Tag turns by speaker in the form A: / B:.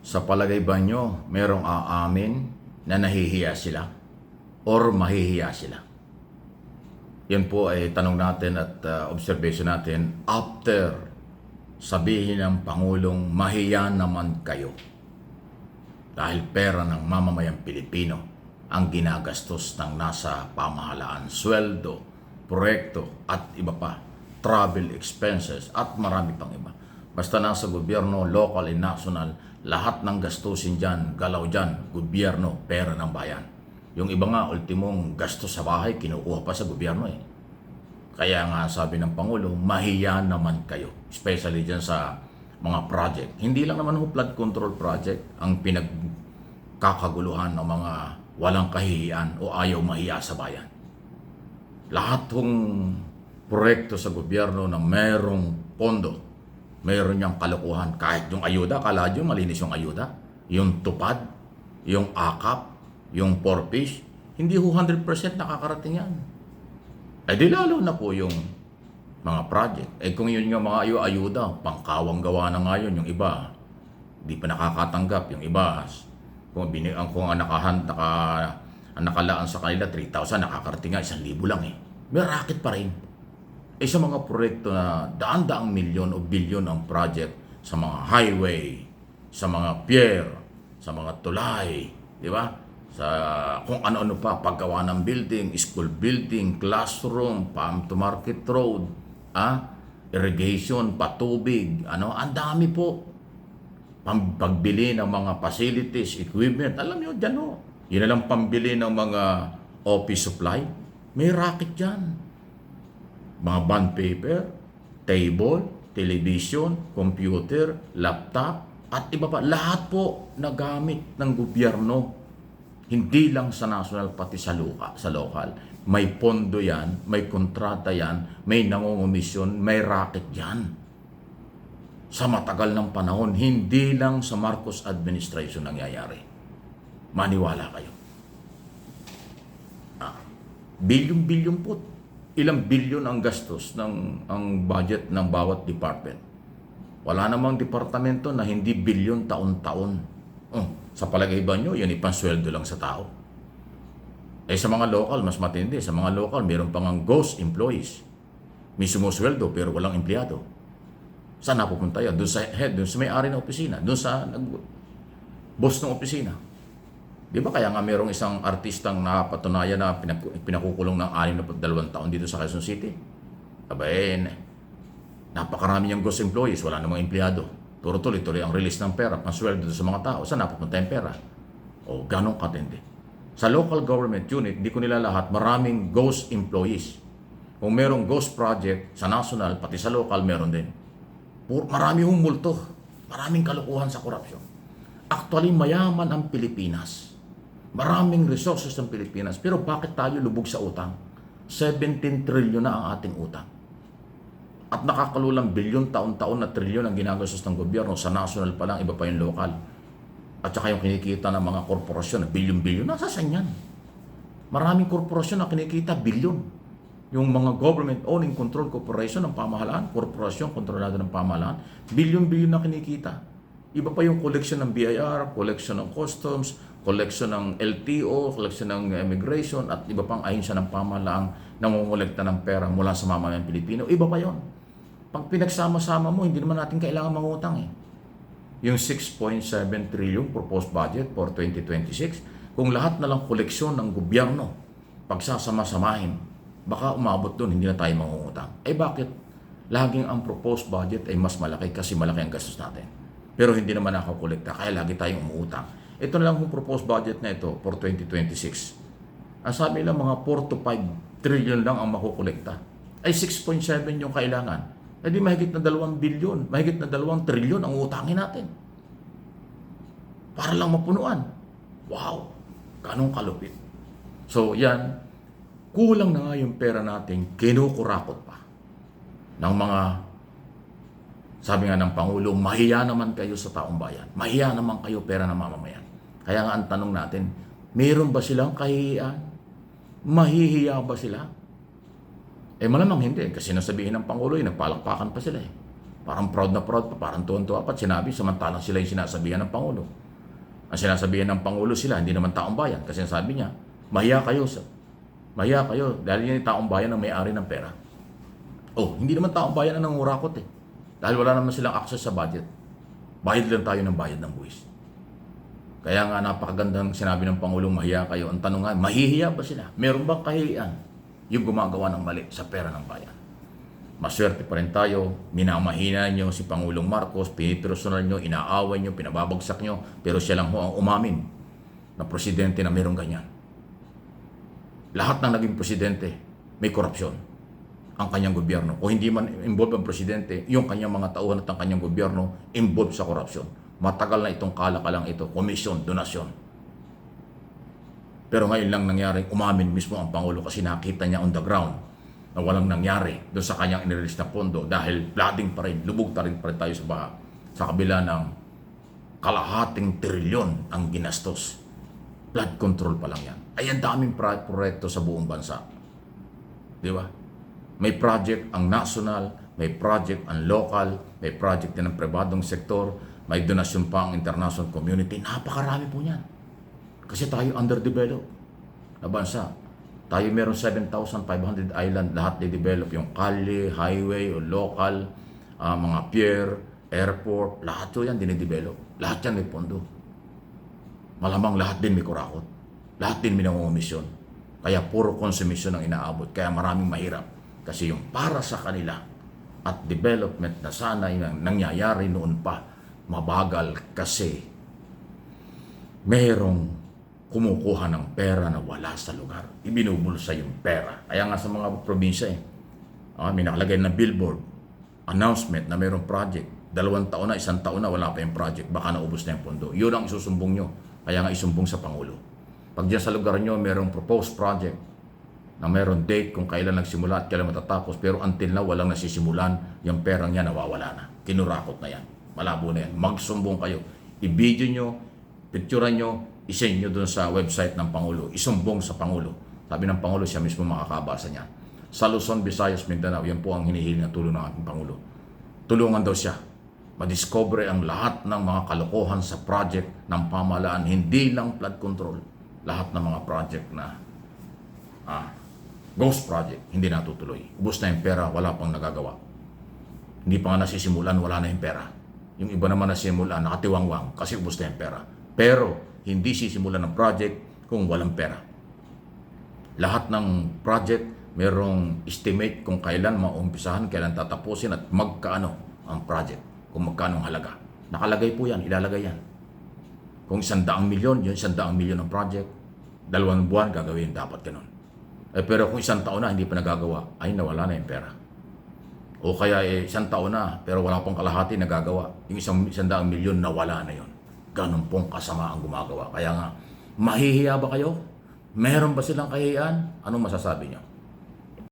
A: Sa palagay ba nyo, merong aamin na nahihiya sila? Or mahihiya sila? Yan po ay tanong natin at observation natin after sabihin ng Pangulong, mahiya naman kayo. Dahil pera ng mamamayang Pilipino ang ginagastos ng nasa pamahalaan, sweldo, proyekto at iba pa, travel expenses at marami pang iba. Basta nasa gobyerno, local and national, lahat ng gastusin dyan, galaw dyan, gobyerno, pera ng bayan. Yung iba nga, ultimong gastos sa bahay, kinukuha pa sa gobyerno eh. Kaya nga sabi ng Pangulo, mahiya naman kayo. Especially dyan sa mga project. Hindi lang naman flood control project ang pinagkakaguluhan ng mga walang kahihiyan o ayaw mahiya sa bayan. Lahat ng proyekto sa gobyerno na merong pondo, mayroon niyang kalokohan. Kahit yung ayuda, kala nyo malinis yung ayuda, yung tupad, yung akap, yung porfish, hindi ho 100% nakakarating yan. Eh di lalo na po yung mga project. Eh kung yun yung mga ayuda, pangkawang gawa na nga yun, yung iba, di pa nakakatanggap, yung iba, kung ang nakalaan sa kanila, 3,000, nakakarating nga, 1,000 lang eh. May racket pa rin. Eh sa mga proyekto na daan-daang milyon o bilyon ang project sa mga highway, sa mga pier, sa mga tulay, di ba? Sa kung ano-ano pa, paggawa ng building, school building, classroom, farm to market road, irrigation, patubig, ang dami po. Pagbili ng mga facilities, equipment, alam niyo dyan o. Yun na lang pambili ng mga office supply, may racket dyan. Mga bond paper, table, television, computer, laptop, at iba pa. Lahat po nagamit ng gobyerno. Hindi lang sa national, pati sa local. May pondo yan, may kontrata yan, may nangungumisyon, may racket yan. Sa matagal ng panahon, hindi lang sa Marcos administration nangyayari. Maniwala kayo. Bilyon-bilyon po. Ilang bilyon ang gastos ang budget ng bawat department. Wala namang departamento na hindi bilyon taon-taon. Sa palagay ba nyo, yan ipansweldo lang sa tao? Eh sa mga local, mas matindi. Sa mga local, mayroon pang ghost employees. May sumusweldo pero walang empleyado. Saan napupunta yan? Doon sa head, doon sa may-ari ng opisina, doon sa boss ng opisina. Di ba kaya nga mayroong isang artistang napatunayan na pinakukulong ng 62 taon dito sa Quezon City? Napakarami niyang ghost employees, wala namang empleyado. Puro tuloy-tuloy ang release ng pera, pansweldo sa mga tao. Saan napupunta yung pera? O ganong katindi. Sa local government unit, hindi ko nila lahat, maraming ghost employees. Kung merong ghost project sa national, pati sa local, meron din. Marami hong multo, maraming kalukuhan sa korupsyon. Actually, mayaman ang Pilipinas. Maraming resources ng Pilipinas. Pero bakit tayo lubog sa utang? 17 trilyon na ang ating utang. At nakakalulang bilyon taon-taon na trilyon ang ginagastos ng gobyerno. Sa national pa lang, iba pa yung local. At saka yung kinikita ng mga korporasyon na bilyon-bilyon. Nasaan yan? Maraming korporasyon na kinikita bilyon. Yung mga government owning control corporation ng pamahalaan, korporasyon kontrolado ng pamahalaan, bilyon-bilyon na kinikita. Iba pa yung collection ng BIR, collection ng customs, collection ng LTO, collection ng immigration, at iba pang ahensya ng pamahalaang nangongolekta ng pera mula sa mamamayang Pilipino. Iba pa yon. Pag pinagsama-sama mo, hindi naman natin kailangan mangutang eh. Yung 6.7 trillion proposed budget for 2026, kung lahat na lang koleksyon ng gobyerno, pagsasama-samahin, baka umabot doon, hindi na tayo mangungutang. Eh bakit? Laging ang proposed budget ay mas malaki kasi malaki ang gastos natin. Pero hindi naman nakakolekta, kaya lagi tayong umuutang. Ito na lang yung proposed budget na ito for 2026. Ang sabi lang, mga 4 to 5 trillion lang ang makukolekta. Ay 6.7 yung kailangan. E di mahigit na 2 bilyon, mahigit na 2 trilyon ang utangin natin. Para lang mapunuan. Wow! Ganong kalupit. So yan, kulang na nga yung pera natin, kinukurakot pa ng mga, sabi nga ng Pangulo, mahiya naman kayo sa taong bayan. Mahiya naman kayo pera ng mamamayan. Kaya nga ang tanong natin, mayroon ba silang kahihiyan? Mahihiya ba sila? Eh malamang hindi. Kasi nasabihin ng Pangulo, nagpalakpakan pa sila eh. Parang proud na proud pa, parang tuwan-tuwa pa. Sinabi, samantalang sila yung sinasabihan ng Pangulo. Ang sinasabihan ng Pangulo sila, hindi naman taong bayan. Kasi sabi niya, mahiya kayo. Mahiya kayo dahil yung taong bayan ang may-ari ng pera. Oh, hindi naman taong bayan ang nangurakot eh. Dahil wala naman silang access sa budget. Bayad lang tayo ng bayad ng buwis. Kaya nga napakagandang sinabi ng Pangulong mahiya kayo. Ang tanong nga, mahihiya ba sila? Meron bang kahihiyan yung gumagawa ng mali sa pera ng bayan? Maswerte pa rin tayo, minamahina nyo si Pangulong Marcos, pinipersonal nyo, inaaway nyo, pinababagsak nyo, pero siya lang ho ang umamin na presidente na mayroong ganyan. Lahat ng naging presidente may korupsyon ang kanyang gobyerno. O hindi man involved ang presidente, yung kanyang mga tauhan at ang kanyang gobyerno involved sa korupsyon. Matagal na itong kalakalang ito, komisyon, donasyon. Pero ngayon lang nangyaring umamin mismo ang Pangulo kasi nakita niya on the ground na walang nangyari doon sa kanyang inirelease na pondo dahil flooding pa rin, lubog pa rin tayo sa baha sa kabila ng kalahating trilyon ang ginastos. Flood control pa lang yan. Ay, ang daming proyekto sa buong bansa. Di ba? May project ang national, may project ang local, may project din ang pribadong sektor, may donasyon pa ang international community. Napakarami po niyan. Kasi tayo underdeveloped na bansa. Tayo meron 7,500 island, lahat de-develop. Yung kalye, highway, o local, mga pier, airport, lahat yun yan dinidevelop. Lahat yan may pondo. Malamang lahat din may kurakot. Lahat din may nangungumisyon. Kaya puro konsumisyon ang inaabot. Kaya maraming mahirap. Kasi yung para sa kanila at development na sana yung nangyayari noon pa, mabagal kasi merong kumukuha ng pera na wala sa lugar. Ibinubulsa yung pera. Kaya nga sa mga probinsya may nakalagay na billboard, announcement na mayroong project. 2 taon na, 1 taon na, wala pa yung project. Baka naubos na yung pondo. Yun ang isusumbong nyo. Kaya nga isumbong sa Pangulo. Pag dyan sa lugar nyo, mayroong proposed project na mayroong date kung kailan nagsimula at kailan matatapos. Pero until na, walang nasisimulan. Yung perang yan, nawawala na. Kinurakot na yan. Malabo na yan. Magsumbong kayo. I-video nyo, picturean nyo, isend nyo doon sa website ng Pangulo. Isumbong sa Pangulo. Sabi ng Pangulo, siya mismo makakabasa niya. Sa Luzon, Visayas, Mindanao, yan po ang hinihiling na tulong ng ating Pangulo. Tulungan daw siya. Madiscover ang lahat ng mga kalokohan sa project ng pamahalaan. Hindi lang flood control. Lahat ng mga project na ghost project, hindi natutuloy. Ubus na yung pera, wala pang nagagawa. Hindi pa nga nasisimulan, wala na yung pera. Yung iba naman nasimulan, nakatiwangwang kasi ubus na yung pera. Pero, hindi sisimulan ng project kung walang pera. Lahat ng project, merong estimate kung kailan maumpisahan, kailan tatapusin at magkaano ang project, kung magkano ang halaga. Nakalagay po yan, ilalagay yan. Kung 100 milyon, yun 100 milyon ang project. 2 buwan, gagawin dapat ganun. Pero kung 1 taon na, hindi pa nagagawa, ay nawala na yung pera. O kaya 1 taon na, pero wala pong kalahati nagagawa. Yung 100 milyon, nawala na yun. Ganun pong kasama ang gumagawa. Kaya nga, mahihiya ba kayo? Meron ba silang kahihiyan? Anong masasabi niyo?